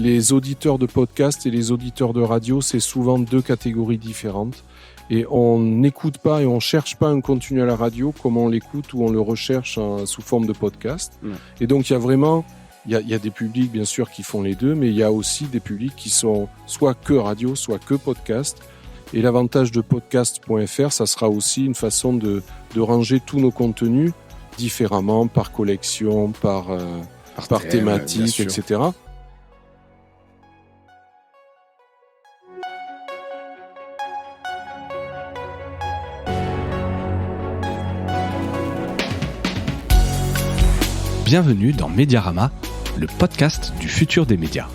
les auditeurs de podcast et les auditeurs de radio, c'est souvent deux catégories différentes. Et on n'écoute pas et on cherche pas un contenu à la radio comme on l'écoute ou on le recherche sous forme de podcast. Et donc, il y a vraiment... Il y a des publics, bien sûr, qui font les deux, mais il y a aussi des publics qui sont soit que radio, soit que podcast. Et l'avantage de podcast.fr, ça sera aussi une façon de ranger tous nos contenus différemment, par collection, par thématique, etc. Bienvenue dans Mediarama, le podcast du futur des médias.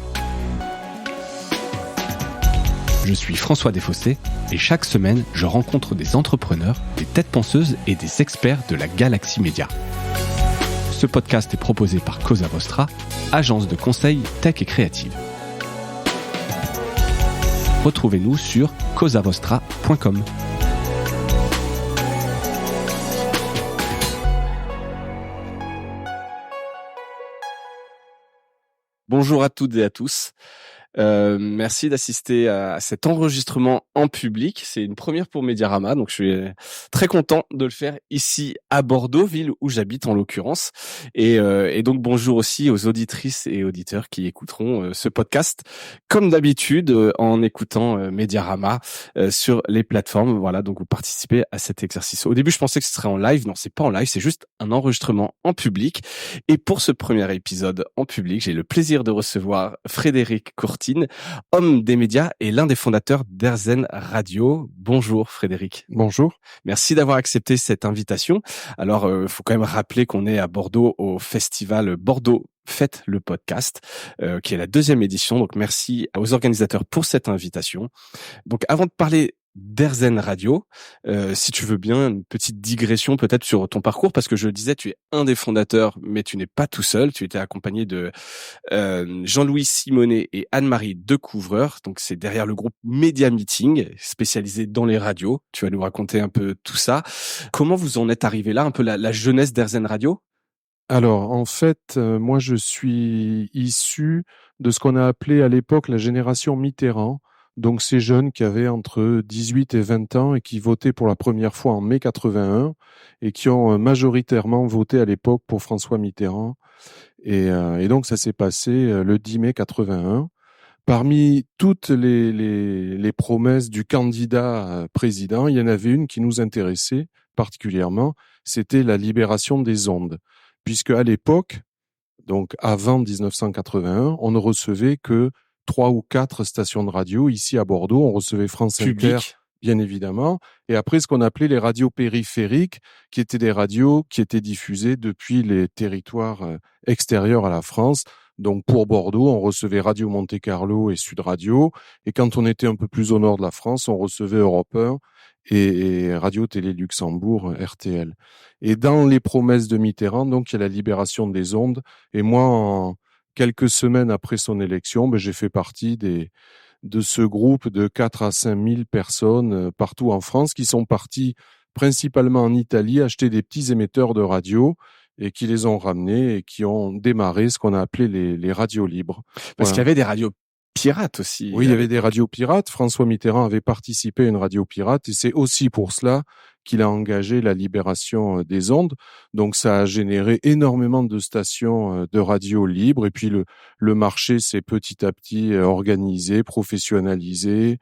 Je suis François Desfossés et chaque semaine, je rencontre des entrepreneurs, des têtes penseuses et des experts de la galaxie média. Ce podcast est proposé par Cosa Vostra, agence de conseil tech et créative. Retrouvez-nous sur cosavostra.com. Bonjour à toutes et à tous. Merci d'assister à cet enregistrement en public. C'est une première pour Mediarama, donc je suis très content de le faire ici à Bordeaux, ville où j'habite en l'occurrence. Et donc bonjour aussi aux auditrices et auditeurs qui écouteront ce podcast, comme d'habitude, en écoutant Mediarama sur les plateformes. Voilà, donc vous participez à cet exercice. Au début, je pensais que ce serait en live. Non, c'est pas en live, c'est juste un enregistrement en public. Et pour ce premier épisode en public, j'ai le plaisir de recevoir Frédéric Courtine, homme des médias et l'un des fondateurs d'Airzen Radio. Bonjour Frédéric. Bonjour. Merci d'avoir accepté cette invitation. Alors, faut quand même rappeler qu'on est à Bordeaux au festival Bordeaux Faites le podcast, qui est la 2e édition. Donc, merci aux organisateurs pour cette invitation. Donc, avant de parler d'Airzen Radio, si tu veux bien, une petite digression peut-être sur ton parcours, parce que je le disais, tu es un des fondateurs, mais tu n'es pas tout seul. Tu étais accompagné de Jean-Louis Simonet et Anne-Marie Decouvreur. Donc, c'est derrière le groupe Media Meeting, spécialisé dans les radios. Tu vas nous raconter un peu tout ça. Comment vous en êtes arrivé là, un peu la jeunesse d'Airzen Radio? Alors, en fait, moi, je suis issu de ce qu'on a appelé à l'époque la génération Mitterrand. Donc, ces jeunes qui avaient entre 18 et 20 ans et qui votaient pour la première fois en mai 81 et qui ont majoritairement voté à l'époque pour François Mitterrand. Et donc, ça s'est passé le 10 mai 81. Parmi toutes les promesses du candidat président, il y en avait une qui nous intéressait particulièrement, c'était la libération des ondes. Puisque à l'époque, donc avant 1981, on ne recevait que 3 ou 4 stations de radio. Ici à Bordeaux, on recevait France Inter, bien évidemment, et après ce qu'on appelait les radios périphériques, qui étaient des radios qui étaient diffusées depuis les territoires extérieurs à la France. Donc pour Bordeaux, on recevait Radio Monte-Carlo et Sud Radio, et quand on était un peu plus au nord de la France, on recevait Europe 1 et Radio-Télé Luxembourg, RTL. Et dans les promesses de Mitterrand, donc il y a la libération des ondes, et moi, quelques semaines après son élection, j'ai fait partie de ce groupe de 4 à 5 000 personnes partout en France qui sont partis principalement en Italie acheter des petits émetteurs de radio et qui les ont ramenés et qui ont démarré ce qu'on a appelé les radios libres. Parce qu'il y avait des radios pirates aussi. Oui, il y avait des radios pirates. François Mitterrand avait participé à une radio pirate et c'est aussi pour cela qu'il a engagé la libération des ondes. Donc, ça a généré énormément de stations de radio libres. Et puis, le marché s'est petit à petit organisé, professionnalisé.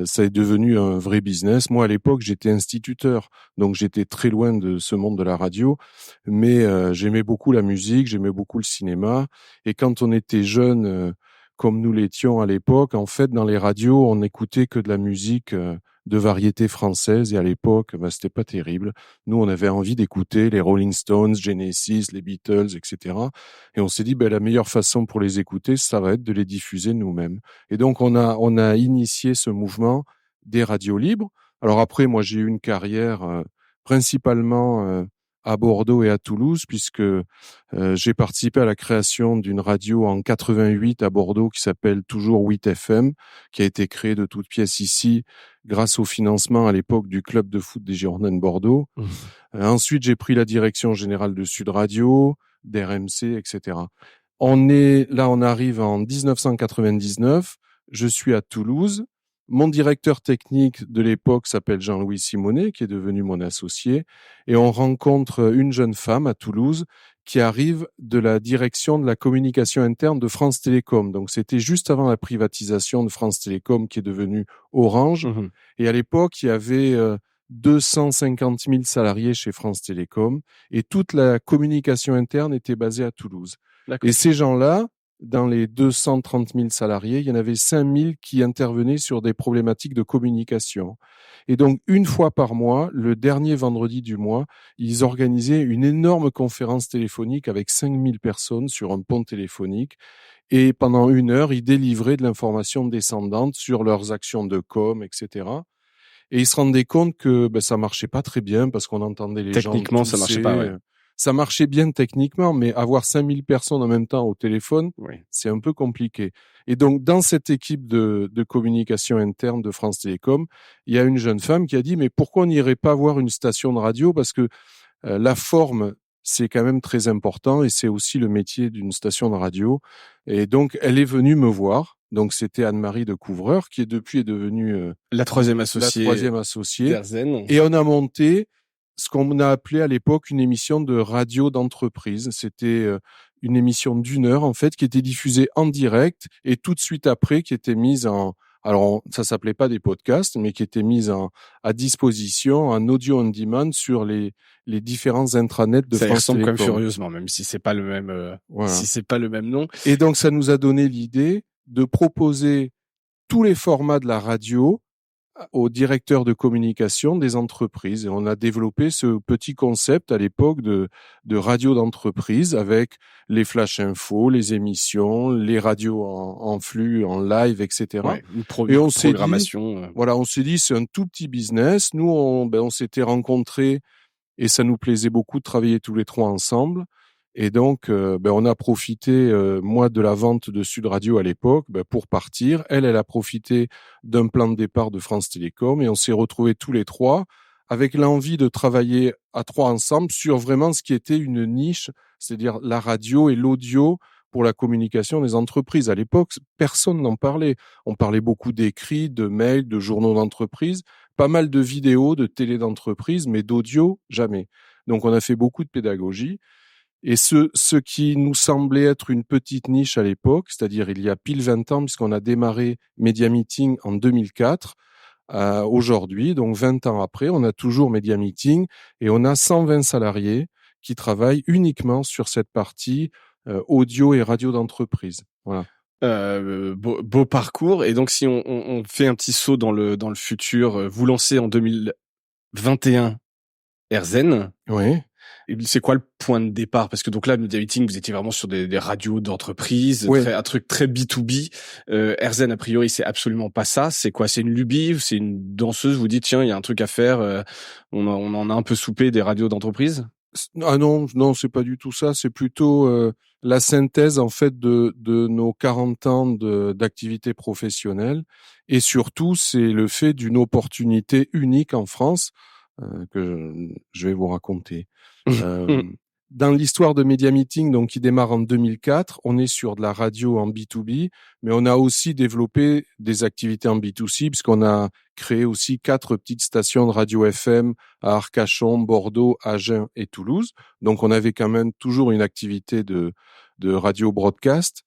Ça est devenu un vrai business. Moi, à l'époque, j'étais instituteur. Donc, j'étais très loin de ce monde de la radio. Mais j'aimais beaucoup la musique, j'aimais beaucoup le cinéma. Et quand on était jeune, comme nous l'étions à l'époque, en fait, dans les radios, on n'écoutait que de la musique de variété française et à l'époque, c'était pas terrible. Nous, on avait envie d'écouter les Rolling Stones, Genesis, les Beatles, etc. Et on s'est dit, la meilleure façon pour les écouter, ça va être de les diffuser nous-mêmes. Et donc, on a initié ce mouvement des radios libres. Alors après, moi, j'ai eu une carrière principalement à Bordeaux et à Toulouse, puisque j'ai participé à la création d'une radio en 88 à Bordeaux qui s'appelle toujours 8 FM, qui a été créée de toutes pièces ici grâce au financement à l'époque du club de foot des Girondins de Bordeaux. Ensuite, j'ai pris la direction générale de Sud Radio, d'RMC, etc. On arrive en 1999. Je suis à Toulouse. Mon directeur technique de l'époque s'appelle Jean-Louis Simonet, qui est devenu mon associé. Et on rencontre une jeune femme à Toulouse qui arrive de la direction de la communication interne de France Télécom. Donc, c'était juste avant la privatisation de France Télécom qui est devenue Orange. Mhm. Et à l'époque, il y avait 250 000 salariés chez France Télécom et toute la communication interne était basée à Toulouse. D'accord. Et ces gens-là, dans les 230 000 salariés, il y en avait 5 000 qui intervenaient sur des problématiques de communication. Et donc, une fois par mois, le dernier vendredi du mois, ils organisaient une énorme conférence téléphonique avec 5 000 personnes sur un pont téléphonique. Et pendant 1 heure, ils délivraient de l'information descendante sur leurs actions de com, etc. Et ils se rendaient compte que ça marchait pas très bien parce qu'on entendait les gens Techniquement, tousser. ça marchait pas, ouais. Ça marchait bien techniquement, mais avoir 5000 personnes en même temps au téléphone, Oui. c'est un peu compliqué. Et donc, dans cette équipe de communication interne de France Télécom, il y a une jeune femme qui a dit, mais pourquoi on n'irait pas voir une station de radio? Parce que la forme, c'est quand même très important et c'est aussi le métier d'une station de radio. Et donc, elle est venue me voir. Donc, c'était Anne-Marie de Couvreur, qui depuis est devenue la troisième associée d'Airzen. Et on a monté ce qu'on a appelé à l'époque une émission de radio d'entreprise. C'était une émission d'1 heure, en fait, qui était diffusée en direct et tout de suite après, qui était mise ça s'appelait pas des podcasts, mais qui était mise à disposition en audio on demand sur les différents intranets de France Télécom. Ça ressemble quand même furieusement, même si c'est pas le même, si c'est pas le même nom. Et donc, ça nous a donné l'idée de proposer tous les formats de la radio aux directeurs de communication des entreprises. Et on a développé ce petit concept à l'époque de radio d'entreprise avec les flash infos, les émissions, les radios en flux, en live, etc. Ouais, et on programmation. On s'est dit, c'est un tout petit business. Nous, on s'était rencontrés et ça nous plaisait beaucoup de travailler tous les trois ensemble. Et donc, on a profité, moi, de la vente de Sud Radio à l'époque, pour partir. Elle a profité d'un plan de départ de France Télécom et on s'est retrouvés tous les trois avec l'envie de travailler à trois ensemble sur vraiment ce qui était une niche, c'est-à-dire la radio et l'audio pour la communication des entreprises. À l'époque, personne n'en parlait. On parlait beaucoup d'écrits, de mails, de journaux d'entreprise, pas mal de vidéos, de télé d'entreprise, mais d'audio, jamais. Donc, on a fait beaucoup de pédagogie. Et ce qui nous semblait être une petite niche à l'époque, c'est-à-dire il y a pile 20 ans, puisqu'on a démarré Media Meeting en 2004, aujourd'hui, donc 20 ans après, on a toujours Media Meeting et on a 120 salariés qui travaillent uniquement sur cette partie audio et radio d'entreprise. Voilà. Beau parcours. Et donc, si on fait un petit saut dans le futur, vous lancez en 2021 Airzen. Oui. C'est quoi le point de départ? Parce que donc là, Media Meeting, vous étiez vraiment sur des radios d'entreprise, oui. Un truc très B2B. Airzen, a priori, c'est absolument pas ça. C'est quoi? C'est une lubie? C'est une danseuse? Vous dites, tiens, il y a un truc à faire. On en a un peu soupé des radios d'entreprise? Ah non, c'est pas du tout ça. C'est plutôt la synthèse en fait de nos 40 ans d'activité professionnelle. Et surtout, c'est le fait d'une opportunité unique en France que je vais vous raconter. Dans l'histoire de Media Meeting, donc qui démarre en 2004, on est sur de la radio en B2B, mais on a aussi développé des activités en B2C, puisqu'on a créé aussi 4 petites stations de radio FM à Arcachon, Bordeaux, Agen et Toulouse. Donc on avait quand même toujours une activité de radio broadcast.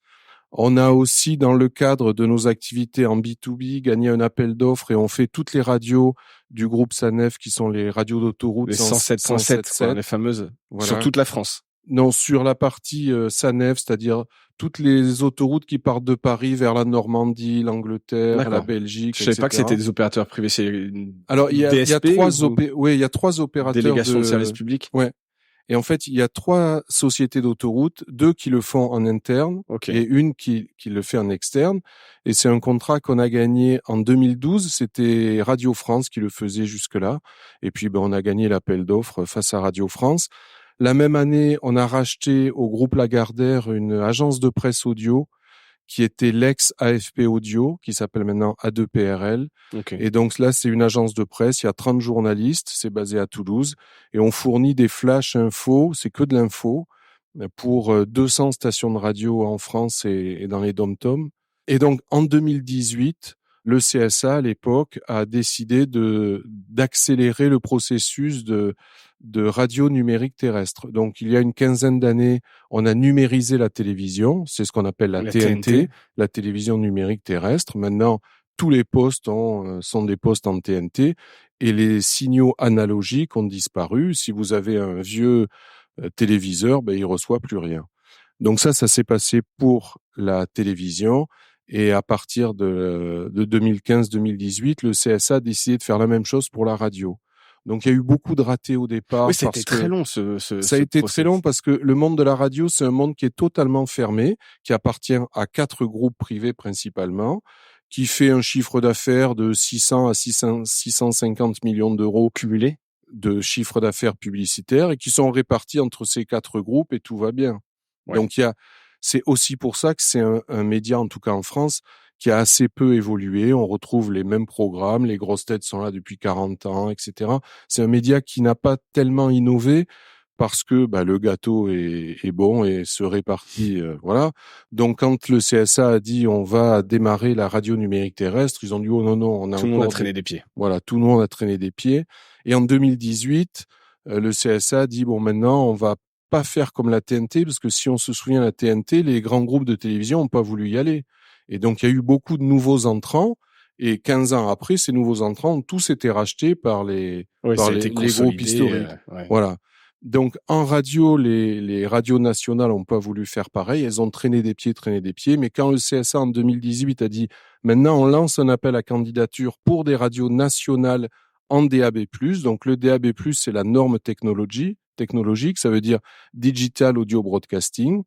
On a aussi, dans le cadre de nos activités en B2B, gagné un appel d'offres et on fait toutes les radios du groupe SANEF qui sont les radios d'autoroute. Les 107.7, les fameuses. Voilà. Sur toute la France. Non, sur la partie SANEF, c'est-à-dire toutes les autoroutes qui partent de Paris vers la Normandie, l'Angleterre, la Belgique, Je savais pas que c'était des opérateurs privés. Alors, il y a 3 opérateurs. Délégation de service public. Ouais. Et en fait, il y a 3 sociétés d'autoroutes, 2 qui le font en interne et une qui le fait en externe. Et c'est un contrat qu'on a gagné en 2012. C'était Radio France qui le faisait jusque-là. Et puis, on a gagné l'appel d'offres face à Radio France. La même année, on a racheté au groupe Lagardère une agence de presse audio qui était l'ex-AFP Audio, qui s'appelle maintenant A2PRL. Et donc là, c'est une agence de presse, il y a 30 journalistes, c'est basé à Toulouse, et on fournit des flash infos, c'est que de l'info, pour 200 stations de radio en France et dans les dom-toms. Et donc, en 2018, le CSA, à l'époque, a décidé d'accélérer le processus de radio numérique terrestre. Donc, il y a une quinzaine d'années, on a numérisé la télévision. C'est ce qu'on appelle la TNT, la télévision numérique terrestre. Maintenant, tous les postes sont des postes en TNT et les signaux analogiques ont disparu. Si vous avez un vieux téléviseur, ben, il reçoit plus rien. Donc ça s'est passé pour la télévision. Et à partir de 2015-2018, le CSA a décidé de faire la même chose pour la radio. Donc il y a eu beaucoup de ratés au départ. Oui, c'était très long ça a été process. très long parce que le monde de la radio, c'est un monde qui est totalement fermé, qui appartient à 4 groupes privés principalement, qui fait un chiffre d'affaires de 600 à 650 millions d'euros cumulés de chiffre d'affaires publicitaire et qui sont répartis entre ces 4 groupes et tout va bien. Ouais. Donc c'est aussi pour ça que c'est un média, en tout cas en France, qui a assez peu évolué. On retrouve les mêmes programmes, les grosses têtes sont là depuis 40 ans, etc. C'est un média qui n'a pas tellement innové parce que le gâteau est bon et se répartit, voilà. Donc quand le CSA a dit on va démarrer la radio numérique terrestre, ils ont dit oh non, tout le monde a traîné des pieds. Voilà, tout le monde a traîné des pieds. Et en 2018, le CSA a dit bon maintenant on va pas faire comme la TNT, parce que si on se souvient, la TNT, les grands groupes de télévision n'ont pas voulu y aller. Et donc, il y a eu beaucoup de nouveaux entrants. Et 15 ans après, ces nouveaux entrants ont tous été rachetés par les groupes historiques. Voilà. Donc, en radio, les radios nationales n'ont pas voulu faire pareil. Elles ont traîné des pieds. Mais quand le CSA, en 2018, a dit « Maintenant, on lance un appel à candidature pour des radios nationales en DAB+. » Donc, le DAB+, c'est la norme technologique, ça veut dire Digital Audio Broadcasting.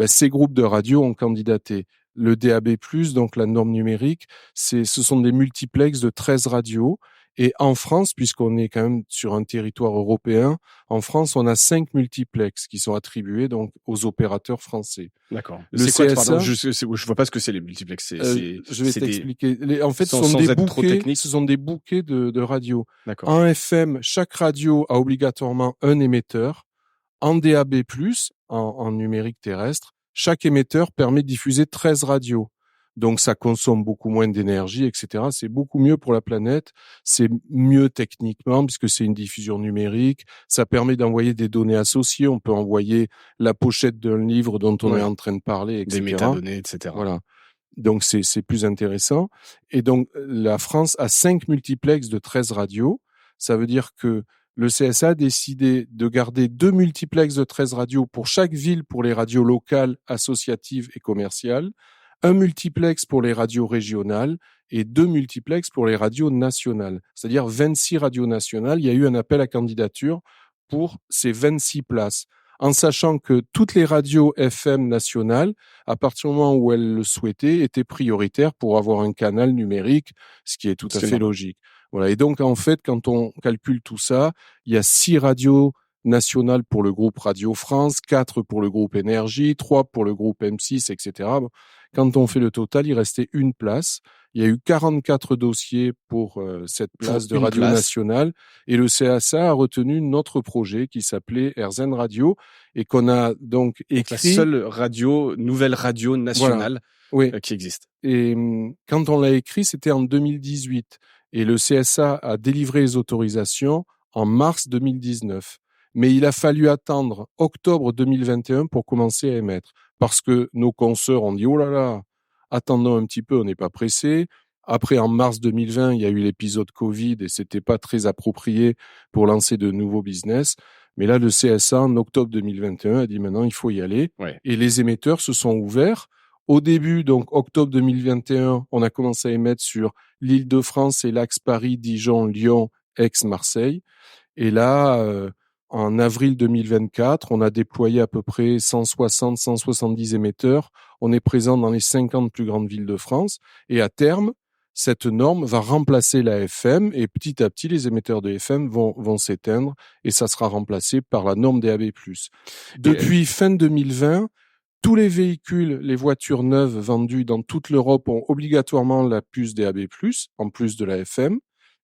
Ces groupes de radio ont candidaté. Le DAB+, donc la norme numérique, ce sont des multiplex de 13 radios. Et en France, puisqu'on est quand même sur un territoire européen, en France, on a 5 multiplex qui sont attribués donc aux opérateurs français. D'accord. C'est quoi, pardon, je vois pas ce que c'est les multiplex. Je vais t'expliquer. En fait, ce sont des bouquets de radios. D'accord. En FM, chaque radio a obligatoirement un émetteur. En DAB+, en numérique terrestre, chaque émetteur permet de diffuser 13 radios. Donc, ça consomme beaucoup moins d'énergie, etc. C'est beaucoup mieux pour la planète. C'est mieux techniquement puisque c'est une diffusion numérique. Ça permet d'envoyer des données associées. On peut envoyer la pochette d'un livre dont on est en train de parler, etc. Des métadonnées, etc. Voilà. Donc, c'est plus intéressant. Et donc, la France a 5 multiplex de 13 radios. Ça veut dire que le CSA a décidé de garder 2 multiplex de 13 radios pour chaque ville pour les radios locales, associatives et commerciales, un multiplex pour les radios régionales et 2 multiplex pour les radios nationales. C'est-à-dire 26 radios nationales. Il y a eu un appel à candidature pour ces 26 places, en sachant que toutes les radios FM nationales, à partir du moment où elles le souhaitaient, étaient prioritaires pour avoir un canal numérique, ce qui est tout à fait logique. Voilà. Et donc, en fait, quand on calcule tout ça, il y a 6 radios nationales pour le groupe Radio France, 4 pour le groupe Énergie, 3 pour le groupe M6, etc. Quand on fait le total, il restait une place. Il y a eu 44 dossiers pour cette place de radio nationale. Et le CSA a retenu notre projet qui s'appelait RZN Radio et qu'on a donc écrit. La seule nouvelle radio nationale qui existe. Et quand on l'a écrit, c'était en 2018. Et le CSA a délivré les autorisations en mars 2019. Mais il a fallu attendre octobre 2021 pour commencer à émettre. Parce que nos consoeurs ont dit « Oh là là, attendons un petit peu, on n'est pas pressé ». Après, en mars 2020, il y a eu l'épisode Covid et c'était pas très approprié pour lancer de nouveaux business. Mais là, le CSA, en octobre 2021, a dit maintenant, il faut y aller. Ouais. Et les émetteurs se sont ouverts. Au début, donc octobre 2021, on a commencé à émettre sur l'Île-de-France et l'axe Paris, Dijon, Lyon, Aix, Marseille. Et là, en avril 2024, on a déployé à peu près 160-170 émetteurs. On est présent dans les 50 plus grandes villes de France. Et à terme, cette norme va remplacer la FM et petit à petit, les émetteurs de FM vont s'éteindre et ça sera remplacé par la norme DAB+. Depuis fin 2020, tous les véhicules, les voitures neuves vendues dans toute l'Europe ont obligatoirement la puce DAB+, en plus de la FM.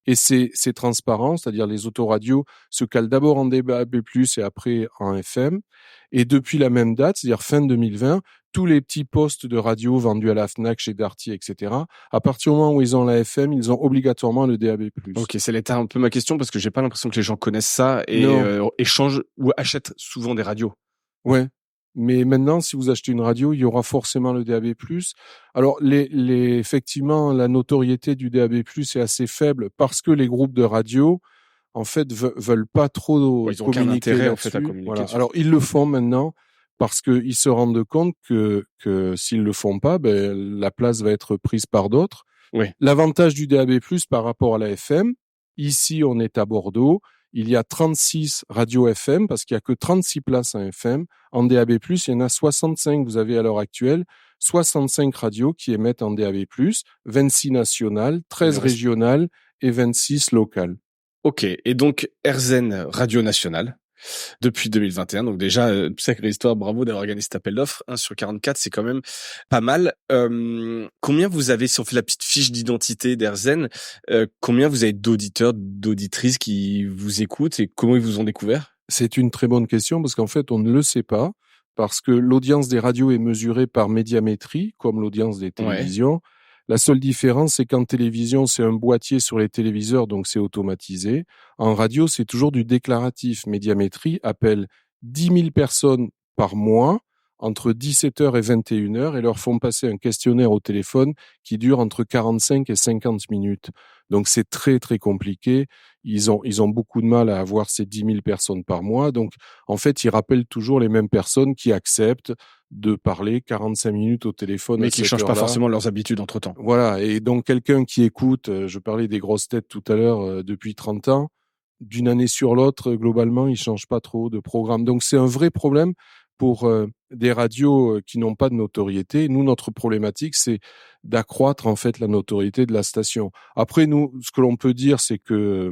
Et c'est transparent, c'est-à-dire les autoradios se calent d'abord en DAB+, et après en FM. Et depuis la même date, c'est-à-dire fin 2020, tous les petits postes de radio vendus à la Fnac, chez Darty, etc., à partir du moment où ils ont la FM, ils ont obligatoirement le DAB+. Ok, c'est l'état un peu ma question parce que j'ai pas l'impression que les gens connaissent ça et Non. échangent ou achètent souvent des radios. Ouais. Mais maintenant, si vous achetez une radio, il y aura forcément le DAB+. Alors, effectivement, la notoriété du DAB+ est assez faible parce que les groupes de radio, en fait, veulent pas trop Ouais, ils ont aucun communiquer intérêt en fait à là-dessus. communiquer Voilà. dessus. Alors, ils le font maintenant parce qu'ils se rendent compte que s'ils le font pas, ben, la place va être prise par d'autres. Oui. L'avantage du DAB+ par rapport à la FM, ici, on est à Bordeaux. Il y a 36 radios FM parce qu'il y a que 36 places en FM. En DAB+, il y en a 65. Vous avez à l'heure actuelle 65 radios qui émettent en DAB+, 26 nationales, 13 régionales et 26 locales. Ok. Et donc, RZN Radio Nationale, depuis 2021. Donc déjà, sacrée histoire, bravo d'avoir gagné cet appel d'offres. 1 sur 44, c'est quand même pas mal. Combien vous avez, si on fait la petite fiche d'identité d'RZN, combien vous avez d'auditeurs, d'auditrices qui vous écoutent et comment ils vous ont découvert? C'est une très bonne question parce qu'en fait, on ne le sait pas parce que l'audience des radios est mesurée par médiamétrie, comme l'audience des télévisions. Ouais. La seule différence, c'est qu'en télévision, c'est un boîtier sur les téléviseurs, donc c'est automatisé. En radio, c'est toujours du déclaratif. Médiamétrie appelle 10 000 personnes par mois entre 17h et 21h et leur font passer un questionnaire au téléphone qui dure entre 45 et 50 minutes. Donc c'est très très compliqué. Ils ont beaucoup de mal à avoir ces 10 000 personnes par mois. Donc en fait, ils rappellent toujours les mêmes personnes qui acceptent de parler 45 minutes au téléphone. Mais qui changent pas forcément leurs habitudes entre-temps. Voilà. Et donc quelqu'un qui écoute, je parlais des grosses têtes tout à l'heure, depuis 30 ans, d'une année sur l'autre, globalement, ils changent pas trop de programme. Donc c'est un vrai problème pour des radios qui n'ont pas de notoriété. Nous, notre problématique, c'est d'accroître en fait la notoriété de la station. Après, nous, ce que l'on peut dire, c'est que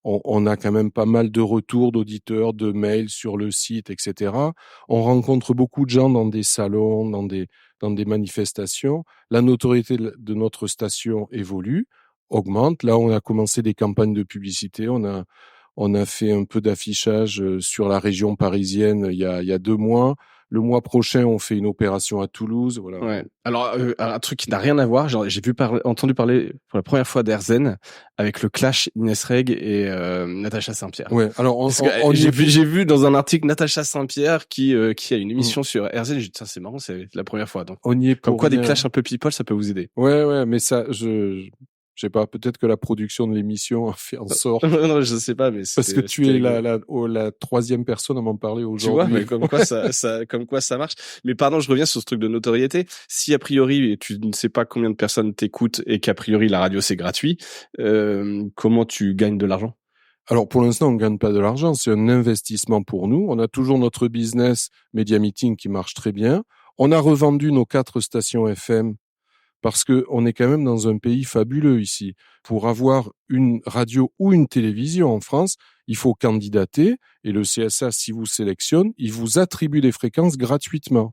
on a quand même pas mal de retours d'auditeurs, de mails sur le site, etc. On rencontre beaucoup de gens dans des salons, dans des manifestations. La notoriété de notre station évolue, augmente. Là, on a commencé des campagnes de publicité. On a fait un peu d'affichage sur la région parisienne il y a 2 mois. Le mois prochain, on fait une opération à Toulouse. Voilà. Ouais. Alors, un truc qui n'a rien à voir, j'ai entendu parler pour la première fois d'RZN avec le clash Inès Reg et Natacha Saint-Pierre. Ouais. Alors, j'ai vu dans un article Natacha Saint-Pierre qui a une émission sur RZN. J'ai dit, c'est marrant, c'est la première fois. Donc, on y est pour comme quoi, rien. des clashs un peu people, ça peut vous aider. Ouais, mais ça, je sais pas, peut-être que la production de l'émission a fait en sorte. Non, je sais pas, mais parce que tu es la troisième personne à m'en parler aujourd'hui. Tu vois, mais comme quoi ça marche. Mais pardon, je reviens sur ce truc de notoriété. Si a priori tu ne sais pas combien de personnes t'écoutent et qu'a priori la radio c'est gratuit, comment tu gagnes de l'argent? Alors pour l'instant, on ne gagne pas de l'argent, c'est un investissement pour nous. On a toujours notre business Media Meeting qui marche très bien. On a revendu nos 4 stations FM parce que on est quand même dans un pays fabuleux ici. Pour avoir une radio ou une télévision en France, il faut candidater et le CSA, si vous sélectionne, il vous attribue des fréquences gratuitement.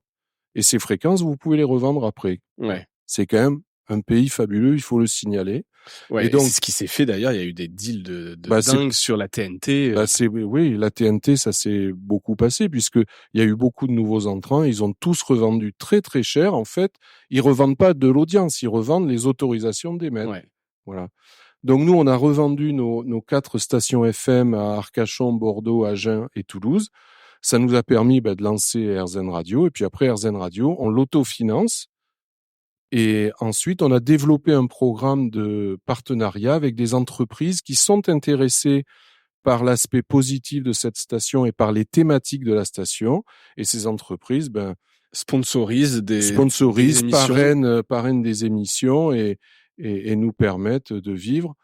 Et ces fréquences, vous pouvez les revendre après. Ouais. C'est quand même un pays fabuleux, il faut le signaler. Ouais, et donc, c'est ce qui s'est fait d'ailleurs, il y a eu des deals de dingue sur la TNT. Oui, la TNT, ça s'est beaucoup passé puisque il y a eu beaucoup de nouveaux entrants, ils ont tous revendu très très cher. En fait, ils revendent pas de l'audience, ils revendent les autorisations d'émettre. Ouais. Voilà. Donc nous, on a revendu nos 4 stations FM à Arcachon, Bordeaux, Agen et Toulouse. Ça nous a permis de lancer RZN Radio et puis après RZN Radio, on l'autofinance. Et ensuite, on a développé un programme de partenariat avec des entreprises qui sont intéressées par l'aspect positif de cette station et par les thématiques de la station. Et ces entreprises, sponsorisent des émissions. parrainent des émissions et nous permettent de vivre.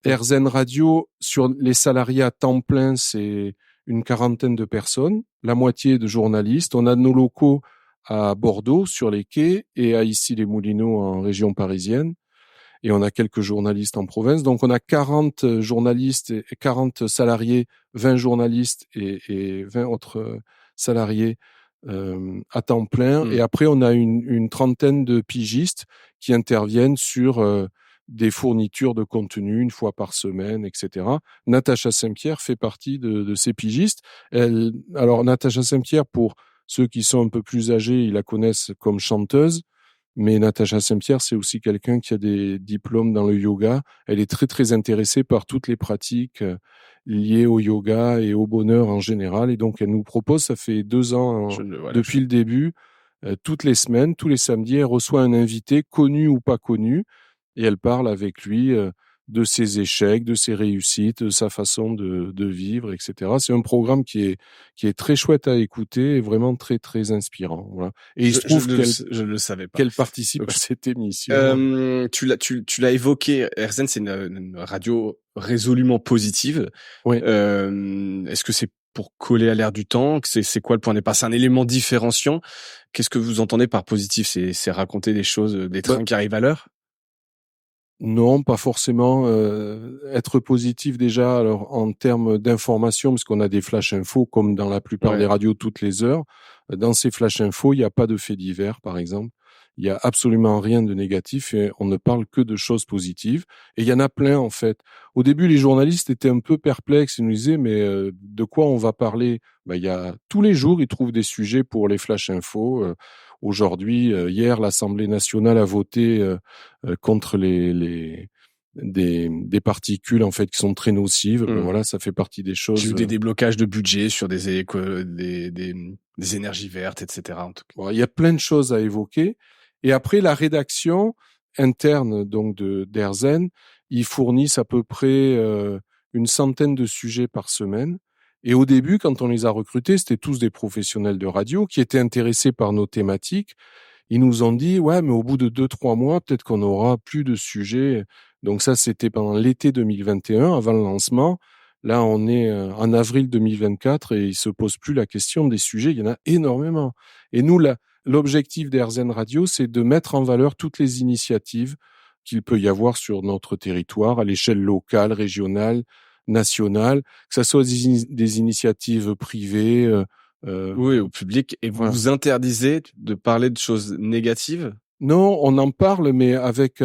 RZN Radio, sur les salariés à temps plein, c'est une 40aine de personnes, la moitié de journalistes. On a nos locaux à Bordeaux, sur les quais, et à Issy-les-Moulineaux, en région parisienne. Et on a quelques journalistes en province. Donc, on a 40 journalistes et 40 salariés, 20 journalistes et 20 autres salariés à temps plein. Et après, on a une trentaine de pigistes qui interviennent sur des fournitures de contenu une fois par semaine, etc. Natacha Saint-Pierre fait partie de ces pigistes. Alors, Natacha Saint-Pierre, pour ceux qui sont un peu plus âgés, ils la connaissent comme chanteuse. Mais Natacha Saint-Pierre, c'est aussi quelqu'un qui a des diplômes dans le yoga. Elle est très, très intéressée par toutes les pratiques liées au yoga et au bonheur en général. Et donc, elle nous propose, ça fait 2 ans depuis le début, toutes les semaines, tous les samedis, elle reçoit un invité, connu ou pas connu, et elle parle avec lui de ses échecs, de ses réussites, de sa façon de vivre, etc. C'est un programme qui est très chouette à écouter et vraiment très, très inspirant. Voilà. Et il se trouve je ne le savais pas. qu'elle participe à cette émission. Tu l'as évoqué, RZN, c'est une radio résolument positive. Oui. Est-ce que c'est pour coller à l'air du temps? C'est quoi le point de départ? C'est un élément différenciant. Qu'est-ce que vous entendez par positif? C'est raconter des choses, des trains qui arrivent à l'heure? Non, pas forcément. Être positif déjà, alors en termes d'information, parce qu'on a des flash infos comme dans la plupart des radios toutes les heures. Dans ces flash infos, il n'y a pas de faits divers, par exemple. Il y a absolument rien de négatif et on ne parle que de choses positives. Et il y en a plein en fait. Au début, les journalistes étaient un peu perplexes. Ils nous disaient mais de quoi on va parler? Il y a tous les jours, ils trouvent des sujets pour les flash infos. Aujourd'hui, hier, l'Assemblée nationale a voté contre des particules en fait qui sont très nocives. Ben voilà, ça fait partie des choses. J'ai eu des déblocages de budget sur des énergies vertes, etc. En tout cas. Bon, il y a plein de choses à évoquer. Et après, la rédaction interne donc d'Airzen, ils fournissent à peu près une centaine de sujets par semaine. Et au début, quand on les a recrutés, c'était tous des professionnels de radio qui étaient intéressés par nos thématiques. Ils nous ont dit, ouais, mais au bout de 2-3 mois, peut-être qu'on aura plus de sujets. Donc ça, c'était pendant l'été 2021, avant le lancement. Là, on est en avril 2024 et il se pose plus la question des sujets. Il y en a énormément. Et nous, l'objectif d'Airzen Radio, c'est de mettre en valeur toutes les initiatives qu'il peut y avoir sur notre territoire, à l'échelle locale, régionale, nationale, que ce soit des initiatives privées, oui, au public. Et vous vous interdisez de parler de choses négatives? Non, on en parle, mais avec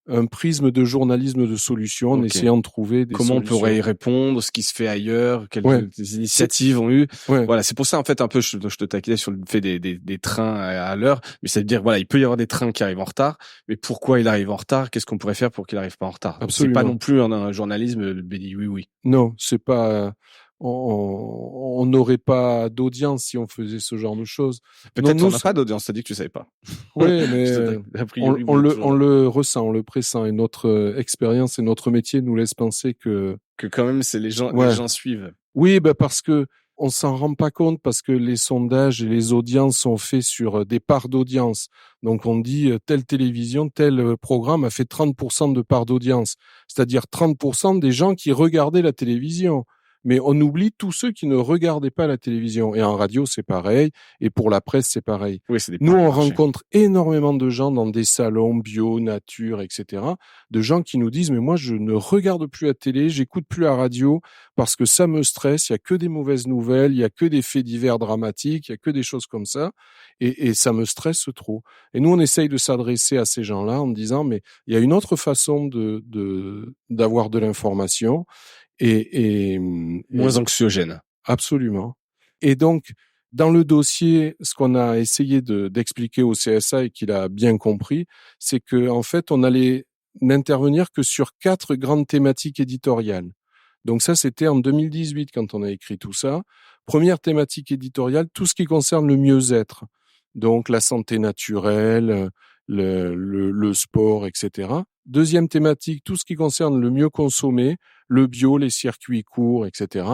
un prisme de journalisme de solution, en essayant de trouver des solutions. Comment on pourrait y répondre, ce qui se fait ailleurs, quelles initiatives ont eu. Voilà, c'est pour ça en fait un peu je te taquinais sur le fait des trains à l'heure, mais c'est de dire voilà, il peut y avoir des trains qui arrivent en retard, mais pourquoi il arrive en retard? Qu'est-ce qu'on pourrait faire pour qu'il arrive pas en retard? C'est pas non plus un journalisme béni oui. Non, c'est pas. On n'aurait pas d'audience si on faisait ce genre de choses. Peut-être qu'on n'a pas d'audience, t'as dit que tu savais pas. Oui, mais on le ressent, on le pressent, et notre expérience et notre métier nous laissent penser que quand même c'est les gens suivent. Oui, parce que on s'en rend pas compte, parce que les sondages et les audiences sont faits sur des parts d'audience. Donc on dit telle télévision, tel programme a fait 30% de part d'audience, c'est-à-dire 30% des gens qui regardaient la télévision. Mais on oublie tous ceux qui ne regardaient pas la télévision. Et en radio, c'est pareil. Et pour la presse, c'est pareil. Oui, c'est Nous, on rencontre énormément de gens dans des salons bio, nature, etc. De gens qui nous disent, mais moi, je ne regarde plus la télé, j'écoute plus la radio parce que ça me stresse. Il y a que des mauvaises nouvelles, il y a que des faits divers dramatiques, il y a que des choses comme ça. Et ça me stresse trop. Et nous, on essaye de s'adresser à ces gens-là en disant, mais il y a une autre façon d'avoir de l'information. Et moins anxiogène. Absolument. Et donc, dans le dossier, ce qu'on a essayé d'expliquer au CSA et qu'il a bien compris, c'est que en fait, on allait n'intervenir que sur 4 grandes thématiques éditoriales. Donc ça, c'était en 2018 quand on a écrit tout ça. Première thématique éditoriale, tout ce qui concerne le mieux-être. Donc la santé naturelle, le sport, etc. Deuxième thématique, tout ce qui concerne le mieux consommer, le bio, les circuits courts, etc.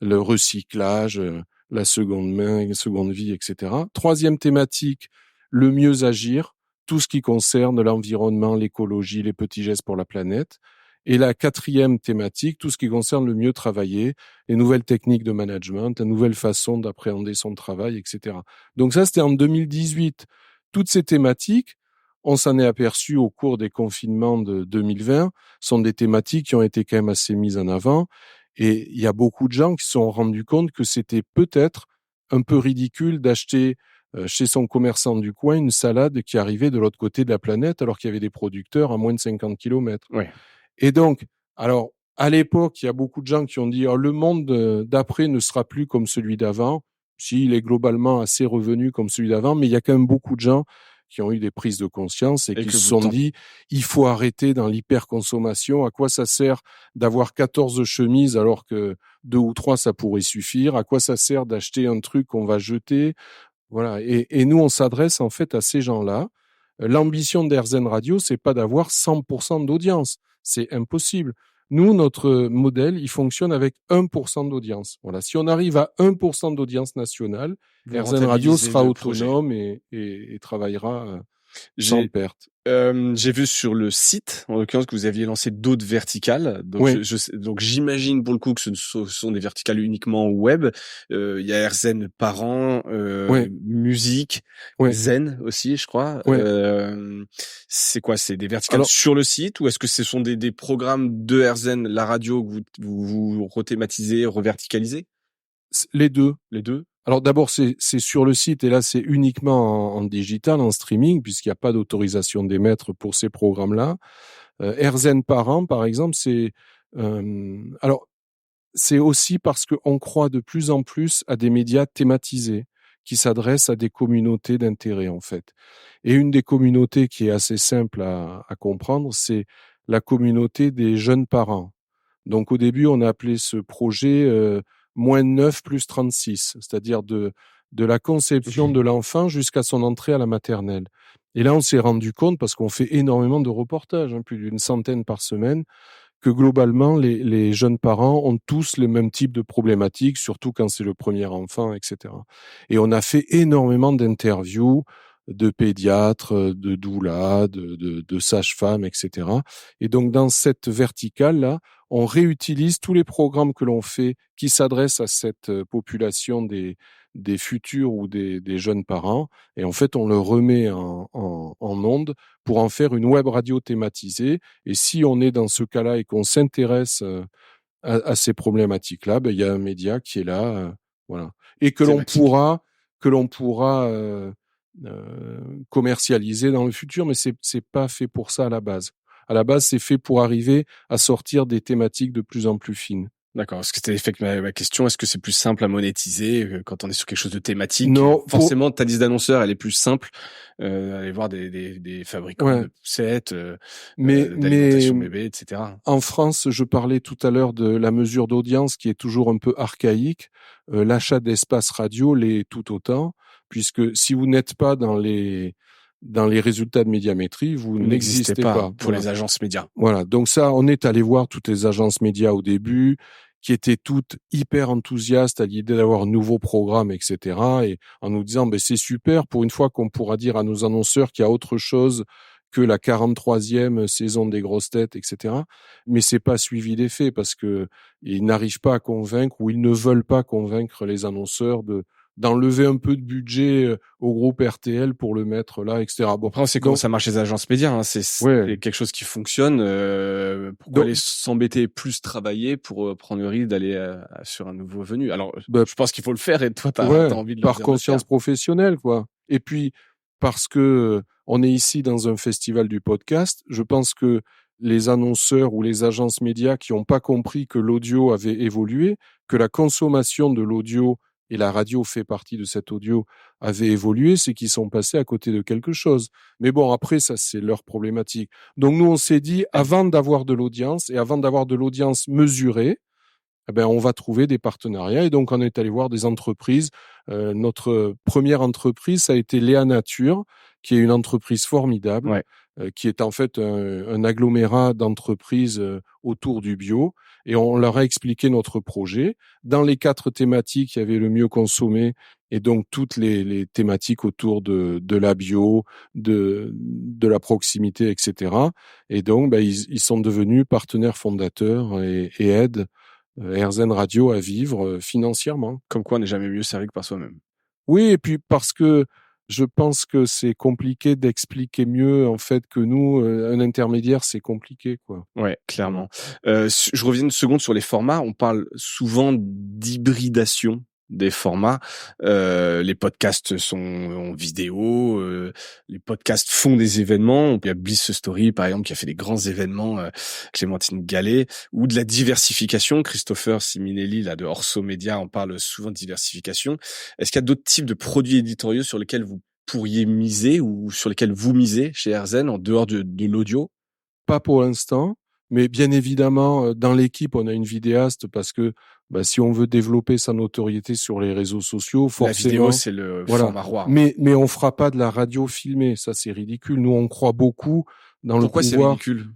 Le recyclage, la seconde main, seconde vie, etc. Troisième thématique, le mieux agir, tout ce qui concerne l'environnement, l'écologie, les petits gestes pour la planète. Et la quatrième thématique, tout ce qui concerne le mieux travailler, les nouvelles techniques de management, la nouvelle façon d'appréhender son travail, etc. Donc ça, c'était en 2018. Toutes ces thématiques, on s'en est aperçu au cours des confinements de 2020, sont des thématiques qui ont été quand même assez mises en avant. Et il y a beaucoup de gens qui se sont rendus compte que c'était peut-être un peu ridicule d'acheter chez son commerçant du coin une salade qui arrivait de l'autre côté de la planète alors qu'il y avait des producteurs à moins de 50 kilomètres. Ouais. Et donc, alors, à l'époque, il y a beaucoup de gens qui ont dit oh, le monde d'après ne sera plus comme celui d'avant. S'il est globalement assez revenu comme celui d'avant, mais il y a quand même beaucoup de gens qui ont eu des prises de conscience et qui se sont dit il faut arrêter dans l'hyperconsommation. À quoi ça sert d'avoir 14 chemises alors que 2 ou 3 ça pourrait suffire? À quoi ça sert d'acheter un truc qu'on va jeter? Voilà. Et nous, on s'adresse en fait à ces gens-là. L'ambition d'AirZen Radio, c'est pas d'avoir 100% d'audience. C'est impossible. Nous, notre modèle, il fonctionne avec 1% d'audience. Voilà. Si on arrive à 1% d'audience nationale, AirZen Radio sera autonome et travaillera sans perte. J'ai vu sur le site, en l'occurrence, que vous aviez lancé d'autres verticales. Donc, oui. donc j'imagine pour le coup que ce sont des verticales uniquement web. Il y a AirZen Parents, musique, Zen aussi, je crois. C'est quoi? C'est des verticales sur le site ou est-ce que ce sont des programmes de AirZen, la radio, que vous rethématisez, reverticalisez? Les deux. Les deux. Alors d'abord, c'est sur le site et là, c'est uniquement en digital, en streaming, puisqu'il n'y a pas d'autorisation d'émettre pour ces programmes-là. AirZen Parents, par exemple, alors c'est aussi parce qu'on croit de plus en plus à des médias thématisés qui s'adressent à des communautés d'intérêt, en fait. Et une des communautés qui est assez simple à comprendre, c'est la communauté des jeunes parents. Donc au début, on a appelé ce projet moins 9 plus 36, c'est-à-dire de la conception de l'enfant jusqu'à son entrée à la maternelle. Et là, on s'est rendu compte, parce qu'on fait énormément de reportages, plus d'une centaine par semaine, que globalement, les jeunes parents ont tous le même type de problématiques, surtout quand c'est le premier enfant, etc. Et on a fait énormément d'interviews de pédiatres, de doulas, de sages-femmes, etc. Et donc, dans cette verticale-là, on réutilise tous les programmes que l'on fait qui s'adressent à cette population des futurs ou des jeunes parents. Et en fait, on le remet en onde pour en faire une web radio thématisée. Et si on est dans ce cas-là et qu'on s'intéresse à ces problématiques-là, il y a un média qui est là, voilà. Et que l'on pourra commercialiser dans le futur, mais c'est pas fait pour ça à la base. À la base, c'est fait pour arriver à sortir des thématiques de plus en plus fines. D'accord. Parce que c'était effectivement ma question. Est-ce que c'est plus simple à monétiser quand on est sur quelque chose de thématique? Non. Forcément, ta liste d'annonceurs, elle est plus simple. Aller voir des fabricants de poussettes, d'alimentation bébé, etc. En France, je parlais tout à l'heure de la mesure d'audience qui est toujours un peu archaïque. L'achat d'espace radio l'est tout autant, puisque si vous n'êtes pas dans les résultats de médiamétrie, vous n'existez pas. Pour les agences médias. Voilà. Donc ça, on est allé voir toutes les agences médias au début, qui étaient toutes hyper enthousiastes à l'idée d'avoir un nouveau programme, etc. Et en nous disant, c'est super pour une fois qu'on pourra dire à nos annonceurs qu'il y a autre chose que la 43e saison des grosses têtes, etc. Mais c'est pas suivi des faits parce que ils n'arrivent pas à convaincre ou ils ne veulent pas convaincre les annonceurs d'enlever un peu de budget au groupe RTL pour le mettre là, etc. Bon, après, c'est comment ça marche les agences médias, hein. C'est quelque chose qui fonctionne. Pourquoi aller s'embêter plus travailler pour prendre le risque d'aller sur un nouveau venu? Alors, je pense qu'il faut le faire et toi, t'as envie de le faire. Par conscience professionnelle, quoi. Et puis, parce que on est ici dans un festival du podcast, je pense que les annonceurs ou les agences médias qui n'ont pas compris que l'audio avait évolué, que la consommation de l'audio et la radio fait partie de cet audio, avait évolué, c'est qu'ils sont passés à côté de quelque chose. Mais bon, après, ça, c'est leur problématique. Donc, nous, on s'est dit, avant d'avoir de l'audience et avant d'avoir de l'audience mesurée, on va trouver des partenariats. Et donc, on est allé voir des entreprises. Notre première entreprise, ça a été Léa Nature, qui est une entreprise formidable, qui est en fait un agglomérat d'entreprises autour du bio. Et on leur a expliqué notre projet. Dans les 4 thématiques, il y avait le mieux consommé et donc toutes les thématiques autour de la bio, de la proximité, etc. Et donc, ils sont devenus partenaires fondateurs et aident AirZen Radio à vivre financièrement. Comme quoi, on n'est jamais mieux servi que par soi-même. Oui, et puis parce que je pense que c'est compliqué d'expliquer mieux en fait que nous, un intermédiaire, c'est compliqué, quoi. Ouais, clairement. Je reviens une seconde sur les formats. On parle souvent d'hybridation des formats. Les podcasts sont en vidéo, les podcasts font des événements. Il y a Bliss Story, par exemple, qui a fait des grands événements, Clémentine Gallet, ou de la diversification. Christopher Siminelli, là, de Orso Média, en parle souvent de diversification. Est-ce qu'il y a d'autres types de produits éditoriaux sur lesquels vous pourriez miser ou sur lesquels vous misez chez AirZen en dehors de l'audio? Pas pour l'instant, mais bien évidemment, dans l'équipe, on a une vidéaste parce que si on veut développer sa notoriété sur les réseaux sociaux, La vidéo, forcément, c'est le voilà. format roi. Mais on fera pas de la radio filmée, ça c'est ridicule. Nous, on croit beaucoup dans le Pourquoi c'est pouvoir. ridicule?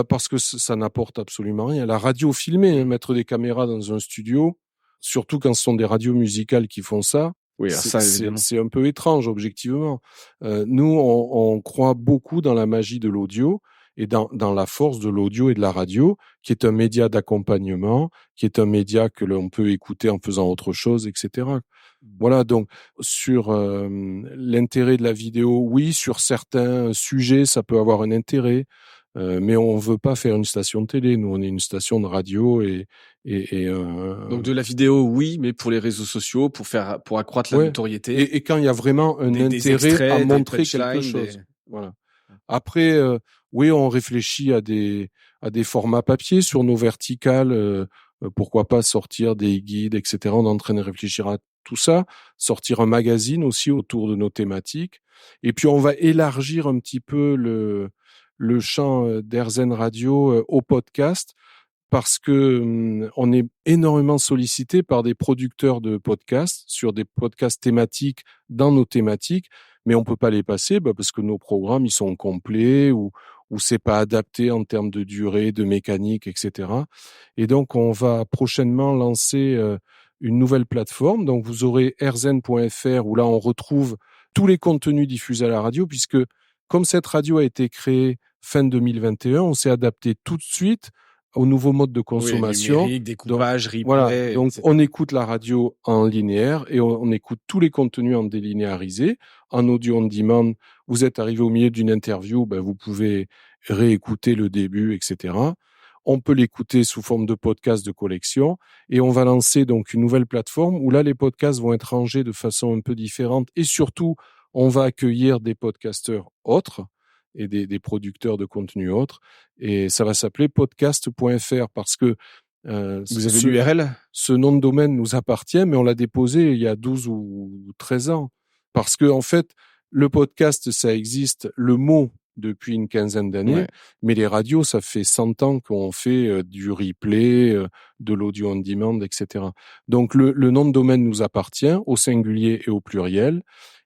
Parce que ça n'apporte absolument rien. La radio filmée, mettre des caméras dans un studio, surtout quand ce sont des radios musicales qui font ça, Oui, alors ça, évidemment. c'est un peu étrange, objectivement. Nous, on croit beaucoup dans la magie de l'audio et dans la force de l'audio et de la radio, qui est un média d'accompagnement, qui est un média que l'on peut écouter en faisant autre chose, etc. Voilà, donc sur l'intérêt de la vidéo, oui, sur certains sujets, ça peut avoir un intérêt. Mais on veut pas faire une station de télé. Nous, on est une station de radio Donc de la vidéo, oui, mais pour les réseaux sociaux, pour accroître la ouais. notoriété. Et quand il y a vraiment un intérêt extraits, à des montrer quelque punchlines, chose. Voilà. Après, oui, on réfléchit à des formats papier sur nos verticales. Pourquoi pas sortir des guides, etc. On est en train de réfléchir à tout ça. Sortir un magazine aussi autour de nos thématiques. Et puis, on va élargir un petit peu le champ d'AirZen Radio au podcast parce que on est énormément sollicité par des producteurs de podcasts sur des podcasts thématiques dans nos thématiques, mais on peut pas les passer parce que nos programmes ils sont complets ou c'est pas adapté en termes de durée, de mécanique, etc. Et donc on va prochainement lancer une nouvelle plateforme. Donc vous aurez airzen.fr où là on retrouve tous les contenus diffusés à la radio puisque comme cette radio a été créée fin 2021, on s'est adapté tout de suite au nouveau mode de consommation. Oui, numérique, découpage, replay. Voilà. Donc, on écoute la radio en linéaire et on écoute tous les contenus en délinéarisé. En audio on demand, vous êtes arrivé au milieu d'une interview, vous pouvez réécouter le début, etc. On peut l'écouter sous forme de podcast de collection et on va lancer donc une nouvelle plateforme où là, les podcasts vont être rangés de façon un peu différente et surtout, on va accueillir des podcasteurs autres et des producteurs de contenu autres. Et ça va s'appeler podcast.fr parce que vous avez l'URL? Ce nom de domaine nous appartient, mais on l'a déposé il y a 12 ou 13 ans. Parce que, en fait, le podcast, ça existe, le mot, depuis une quinzaine d'années, mais les radios, ça fait 100 ans qu'on fait du replay, de l'audio on demand, etc. Donc, le nom de domaine nous appartient, au singulier et au pluriel,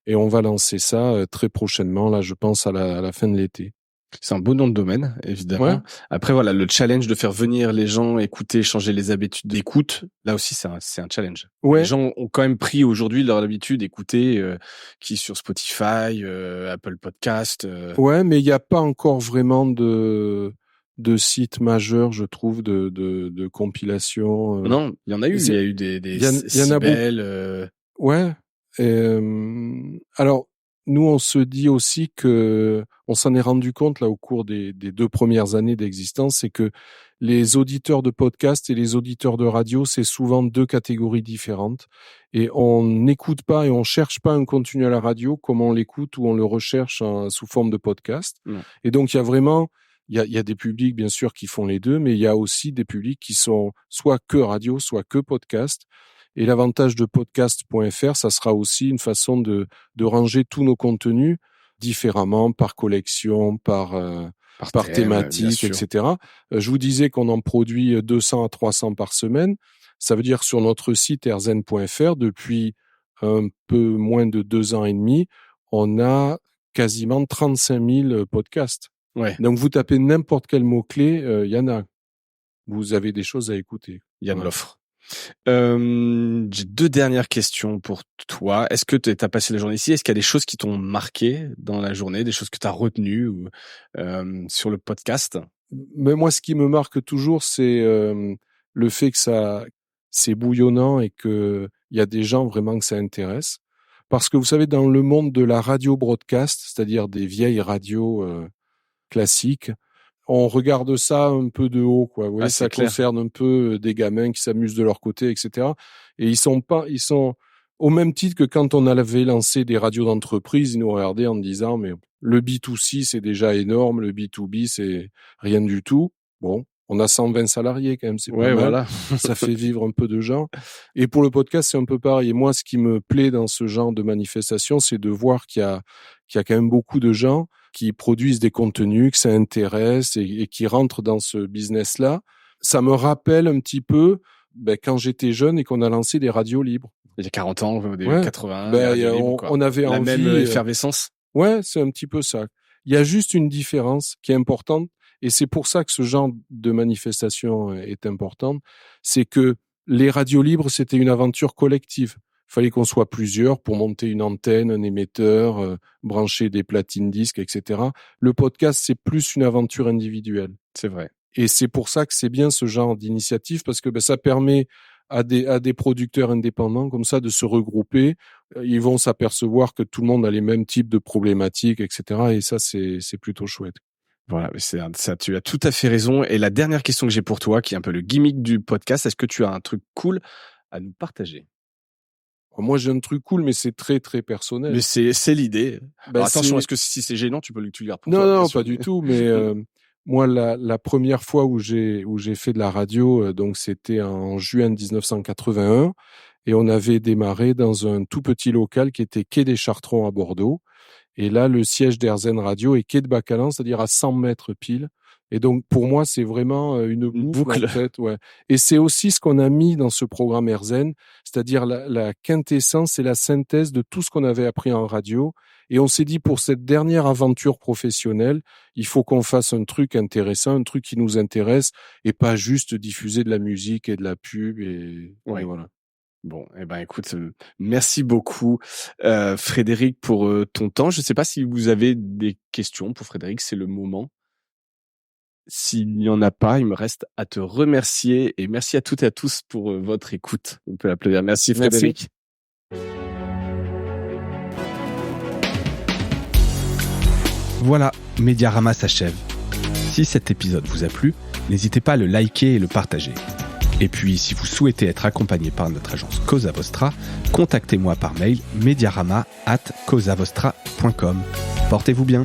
et on va lancer ça très prochainement, là, je pense, à la fin de l'été. C'est un beau nom de domaine, évidemment. Ouais. Après, voilà, le challenge de faire venir les gens écouter, changer les habitudes d'écoute, là aussi, c'est un challenge. Ouais. Les gens ont quand même pris aujourd'hui leur habitude d'écouter, qui sur Spotify, Apple Podcast. Ouais, mais il n'y a pas encore vraiment de sites majeurs, je trouve, de compilation. Non, il y en a eu. Il y a eu des il y en a Sibel. Ouais. Alors, nous, on se dit aussi que on s'en est rendu compte là au cours des 2 premières années d'existence, c'est que les auditeurs de podcast et les auditeurs de radio, c'est souvent 2 catégories différentes. Et on n'écoute pas et on cherche pas un contenu à la radio comme on l'écoute ou on le recherche sous forme de podcast. Non. Et donc, il y a vraiment, il y a des publics, bien sûr, qui font les deux, mais il y a aussi des publics qui sont soit que radio, soit que podcast. Et l'avantage de podcast.fr, ça sera aussi une façon de ranger tous nos contenus différemment, par collection, par thème, thématique, etc. Je vous disais qu'on en produit 200 à 300 par semaine. Ça veut dire sur notre site airzen.fr, depuis un peu moins de 2 ans et demi, on a quasiment 35 000 podcasts. Ouais. Donc vous tapez n'importe quel mot-clé, il y en a. Vous avez des choses à écouter. Il y a de l'offre. J'ai 2 dernières questions pour toi. Est-ce que tu as passé la journée ici? Est-ce qu'il y a des choses qui t'ont marqué dans la journée, des choses que tu as retenues ou, sur le podcast? Mais moi, ce qui me marque toujours, c'est le fait que c'est bouillonnant et que il y a des gens vraiment que ça intéresse. Parce que vous savez, dans le monde de la radio broadcast, c'est-à-dire des vieilles radios classiques, on regarde ça un peu de haut, quoi. Vous voyez, ça clair. concerne un peu des gamins qui s'amusent de leur côté, etc. Et ils sont au même titre que quand on avait lancé des radios d'entreprise, ils nous regardaient en disant, mais le B2C, c'est déjà énorme, le B2B, c'est rien du tout. Bon, on a 120 salariés quand même, c'est pas mal. Voilà. Ça fait vivre un peu de gens. Et pour le podcast, c'est un peu pareil. Et moi, ce qui me plaît dans ce genre de manifestation, c'est de voir qu'il y a quand même beaucoup de gens qui produisent des contenus, que ça intéresse et qui rentrent dans ce business-là. Ça me rappelle un petit peu quand j'étais jeune et qu'on a lancé des radios libres. Il y a 40 ans, au début 80, on avait la envie... même effervescence. Ouais, c'est un petit peu ça. Il y a juste une différence qui est importante, et c'est pour ça que ce genre de manifestation est importante, c'est que les radios libres, c'était une aventure collective. Il fallait qu'on soit plusieurs pour monter une antenne, un émetteur, brancher des platines disques, etc. Le podcast, c'est plus une aventure individuelle. C'est vrai. Et c'est pour ça que c'est bien ce genre d'initiative, parce que ça permet à des producteurs indépendants comme ça de se regrouper. Ils vont s'apercevoir que tout le monde a les mêmes types de problématiques, etc. Et ça, c'est plutôt chouette. Voilà, ça, tu as tout à fait raison. Et la dernière question que j'ai pour toi, qui est un peu le gimmick du podcast, est-ce que tu as un truc cool à nous partager? Moi, j'ai un truc cool, mais c'est très, très personnel. Mais c'est l'idée. Attention, est-ce que si c'est gênant, tu peux le garder pour toi? Non, pas du tout. Mais moi, la première fois où j'ai fait de la radio, donc c'était en juin 1981, et on avait démarré dans un tout petit local qui était quai des Chartrons à Bordeaux. Et là, le siège d'Airzen Radio est quai de Bacalan, c'est-à-dire à 100 mètres pile. Et donc, pour moi, c'est vraiment une boucle en fait. Ouais. Et c'est aussi ce qu'on a mis dans ce programme Airzen, c'est-à-dire la quintessence et la synthèse de tout ce qu'on avait appris en radio. Et on s'est dit, pour cette dernière aventure professionnelle, il faut qu'on fasse un truc intéressant, un truc qui nous intéresse, et pas juste diffuser de la musique et de la pub. Et voilà. Bon, écoute, merci beaucoup Frédéric pour ton temps. Je ne sais pas si vous avez des questions pour Frédéric, c'est le moment. S'il n'y en a pas, il me reste à te remercier et merci à toutes et à tous pour votre écoute. On peut l'applaudir. Merci Frédéric. Merci. Voilà, Mediarama s'achève. Si cet épisode vous a plu, n'hésitez pas à le liker et le partager. Et puis, si vous souhaitez être accompagné par notre agence Cosa Vostra, contactez-moi par mail mediarama@cosavostra.com. Portez-vous bien.